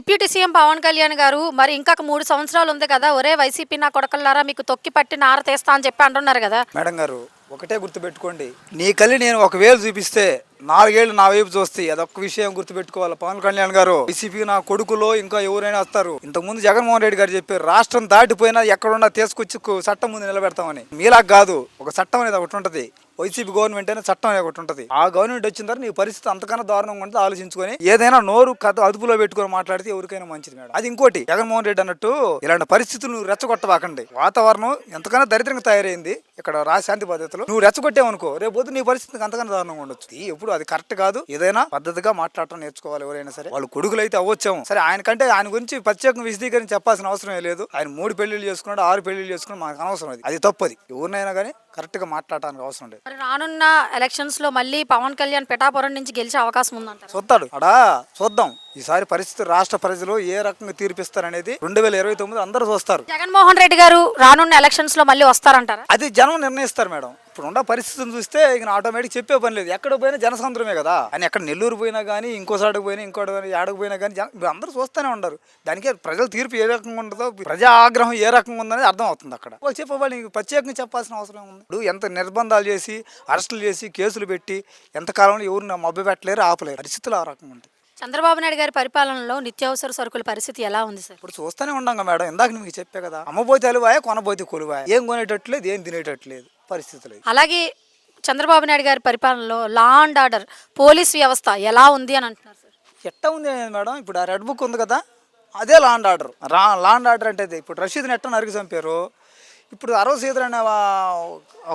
Deputy CM Pawan Kalyan గారు మరి ఇంకొక 3 సంవత్సరాలు ఉంది కదా! ఒరే వైసీపీ నా కొడకల్లారా మీకు తొక్కి పట్టి నార తీస్తా అని చెప్పి అంటున్నారు కదా! మేడం గారు ఒకటే గుర్తుపెట్టుకోండి, నీ కళ్ళి నేను 1,000 చూపిస్తే 4 ఏళ్ళు నా వైపు చూస్తాయి. అదొక్క విషయం గుర్తుపెట్టుకోవాలి. పవన్ కళ్యాణ్ గారు వైసీపీ నా కొడుకులో ఇంకా ఎవరైనా వస్తారు. ఇంతకుముందు జగన్మోహన్ రెడ్డి గారు చెప్పారు, రాష్ట్రం దాటిపోయినా ఎక్కడున్నా తీసుకొచ్చి చట్టం ముందు నిలబెడతామని. మీలా కాదు, ఒక చట్టం అనేది ఒకటి ఉంటుంది. వైసీపీ గవర్నమెంట్ అయినా చట్టం అనేది ఒకటి ఉంటుంది. ఆ గవర్నమెంట్ వచ్చిన తర్వాత నీ పరిస్థితి అంతకన్నా దారుణంగా ఉంటుంది. ఆలోచించుకొని ఏదైనా నోరు కథ అదుపులో పెట్టుకొని మాట్లాడితే ఎవరికైనా మంచిది మేడం. అది ఇంకోటి, జగన్మోహన్ రెడ్డి అన్నట్టు ఇలాంటి పరిస్థితులు నువ్వు రెచ్చగొట్టవాకండి. వాతావరణం ఎంతకన్నా దరిద్రంగా తయారైంది ఇక్కడ శాంతి పద్ధతులు. నువ్వు రెచ్చగొట్టేవనుకో రేపు పొద్దున్న నీ పరిస్థితికి అంతకన్నా దారుణంగా ఉండొచ్చు. ఎప్పుడు అది కరెక్ట్ కాదు. ఏదైనా పద్ధతిగా మాట్లాడటం నేర్చుకోవాలి. ఎవరైనా సరే వాళ్ళు కొడుకులు అయితే అవ్వచ్చాము సరే, ఆయన గురించి ప్రత్యేకంగా విశదీకరించి చెప్పాల్సిన అవసరం లేదు. ఆయన 3 పెళ్లిళ్ళు చేసుకున్నాడు, 6 పెళ్లిళ్ళు చేసుకున్నాడు, మాకు అనవసరం. అది తప్పది. ఎవరినైనా కానీ కరెక్ట్ గా మాట్లాడటానికి అవసరం లేదు. మరి రానున్న ఎలక్షన్స్ లో మళ్ళీ పవన్ కళ్యాణ్ పిఠాపురం నుంచి గెలిచే అవకాశం ఉందంటారు. చూస్తాడు అడా, చూద్దాం ఈసారి పరిస్థితి రాష్ట్ర ప్రజలు ఏ రకంగా తీర్పిస్తారనేది 2029 అందరూ చూస్తారు. జగన్మోహన్ రెడ్డి గారు రానున్న ఎలక్షన్స్ లో మళ్ళీ వస్తారంటారా? అది జనం నిర్ణయిస్తారు మేడం. ఇప్పుడు ఉన్న పరిస్థితిని చూస్తే ఇక ఆటోమేటిక్ చెప్పే పని లేదు. ఎక్కడ పోయినా జనసంద్రమే కదా. అని ఎక్కడ నెల్లూరు పోయినా కానీ, ఇంకోసారికి పోయినా, ఇంకోటి ఏడకు పోయినా కానీ అందరూ చూస్తూనే ఉండరు. దానికి ప్రజల తీర్పు ఏ రకంగా ఉంటుందో, ప్రజా ఆగ్రహం ఏ రకంగా ఉందనేది అర్థం అవుతుంది అక్కడ. చెప్పవాలి, ప్రత్యేకంగా చెప్పాల్సిన అవసరం ఉంది. ఇప్పుడు ఎంత నిర్బంధాలు చేసి, అరెస్టులు చేసి, కేసులు పెట్టి ఎంతకాలంలో ఎవరిని మభ్య పెట్టలేరు, ఆపలేరు. పరిస్థితులు ఆ రకంగా ఉంటాయి. చంద్రబాబు నాయుడు గారి పరిపాలనలో నిత్యావసర సరుకుల పరిస్థితి ఎలా ఉంది సార్? ఇప్పుడు చూస్తూనే ఉన్నాం మేడం. ఇందాక మీకు చెప్పే కదా, అమ్మబోతే అలువాయ, కొనబోతే కొలువాయ. ఏం కొనేటట్లేదు, ఏం తినేటట్లేదు పరిస్థితులు. అలాగే చంద్రబాబు నాయుడు గారి పరిపాలనలో లా అండ్ ఆర్డర్, పోలీస్ వ్యవస్థ ఎలా ఉంది అని అంటున్నారు సార్. ఎట్టా ఉంది మేడం? ఇప్పుడు ఆ రెడ్ బుక్ ఉంది కదా, అదే law and order. Law and order అంటే ఇప్పుడు రషీద్ని ఎట్ట నరికి చంపారు. ఇప్పుడు 60 సీతలు అనే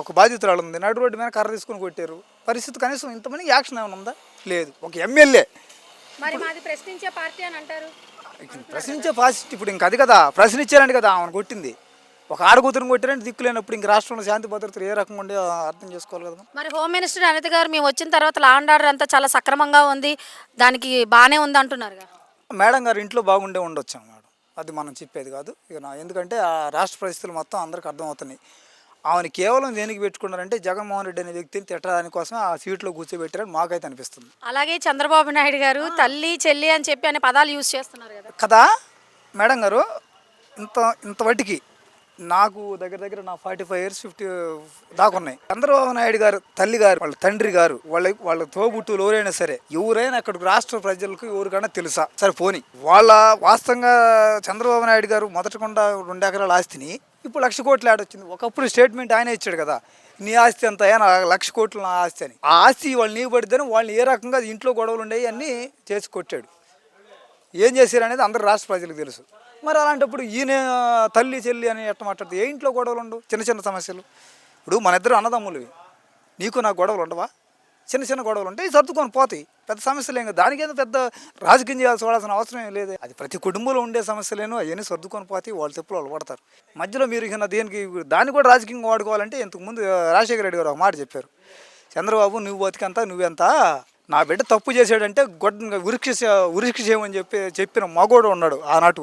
ఒక బాధితురాలు ఉంది, నడు రోడ్డు మీద కర్ర తీసుకుని కొట్టారు. పరిస్థితి కనీసం ఇంతమంది యాక్షన్ ఏమైనా ఉందా? లేదు. ఒక ఎమ్మెల్యే మరి మాది ప్రశ్నించే పార్టీ అని అంటారు. ప్రశ్నించే పార్టీ ఇప్పుడు ఇంక అది కదా, ప్రశ్నించారండి కదా ఆమెను కొట్టింది. ఒక ఆడకూతురుని కొట్టారంటే దిక్కులేనప్పుడు ఇంక రాష్ట్రంలో శాంతి భద్రతలు ఏ రకంగా ఉండే అర్థం చేసుకోవాలి కదా. మరి హోమ్ మినిస్టర్ అనిత గారు మేము వచ్చిన తర్వాత లా అండ్ ఆర్డర్ అంతా చాలా సక్రమంగా ఉంది, దానికి బాగానే ఉంది అంటున్నారు. మేడం గారు ఇంట్లో బాగుండే ఉండొచ్చు మేడం, అది మనం చెప్పేది కాదు. ఇక ఎందుకంటే ఆ రాష్ట్ర పరిస్థితులు మొత్తం అందరికి అర్థమవుతున్నాయి. ఆమెను కేవలం దేనికి పెట్టుకున్నారంటే జగన్మోహన్ రెడ్డి అనే వ్యక్తిని తిట్టడానికి కోసం ఆ సీట్లో కూర్చోబెట్టారని మాకైతే అనిపిస్తుంది. అలాగే చంద్రబాబు నాయుడు గారు తల్లి చెల్లి అని చెప్పి అనే పదాలు యూజ్ చేస్తున్నారు కదా మేడం గారు. ఇంతవటికి నాకు దగ్గర నా 45 years 50 దాకా ఉన్నాయి. చంద్రబాబు నాయుడు గారు తల్లి గారు, వాళ్ళ తండ్రి గారు, వాళ్ళ తోబుట్టులు ఎవరైనా సరే, ఎవరైనా అక్కడికి రాష్ట్ర ప్రజలకు ఎవరికైనా తెలుసా సరే పోని. వాళ్ళ వాస్తవంగా చంద్రబాబు నాయుడు గారు మొదటకుండా 2 ఎకరాల ఆస్తిని ఇప్పుడు 1,00,000 కోట్లు ఆడొచ్చింది. ఒకప్పుడు స్టేట్మెంట్ ఆయన ఇచ్చాడు కదా, నీ ఆస్తి అంత 1,00,000 కోట్లు నా ఆస్తి అని. ఆ ఆస్తి వాళ్ళు నీవు పడితేనే వాళ్ళని ఏ రకంగా ఇంట్లో గొడవలు ఉండేవి అన్నీ చేసి కొట్టాడు. ఏం చేశారు అనేది అందరు రాష్ట్ర ప్రజలకు తెలుసు. మరి అలాంటప్పుడు ఈయన తల్లి చెల్లి అని ఎట్ట మాట్లాడితే ఏ ఇంట్లో గొడవలు ఉండవు? చిన్న సమస్యలు. ఇప్పుడు మన ఇద్దరు అన్నదమ్ములవి, నీకు నాకు గొడవలు ఉండవా? చిన్న గొడవలు ఉంటాయి, సర్దుకొని పోతాయి. పెద్ద సమస్యలు ఏం కదా, దానికేదో పెద్ద రాజకీయం చేయాల్సి చూడాల్సిన అవసరం ఏం లేదు. అది ప్రతి కుటుంబంలో ఉండే సమస్యలేను, అవన్నీ సర్దుకొని పోతాయి. వాళ్ళ తెప్పులు వాళ్ళు పడతారు. మధ్యలో మీరు ఇక దేనికి దాన్ని కూడా రాజకీయంగా వాడుకోవాలంటే ఇంతకుముందు రాజశేఖర రెడ్డి గారు ఒక మాట చెప్పారు, చంద్రబాబు నువ్వు బతికంత నువ్వెంత, నా బిడ్డ తప్పు చేశాడంటే ఉరికి చేయమని చెప్పిన మగోడు ఉన్నాడు ఆనాటి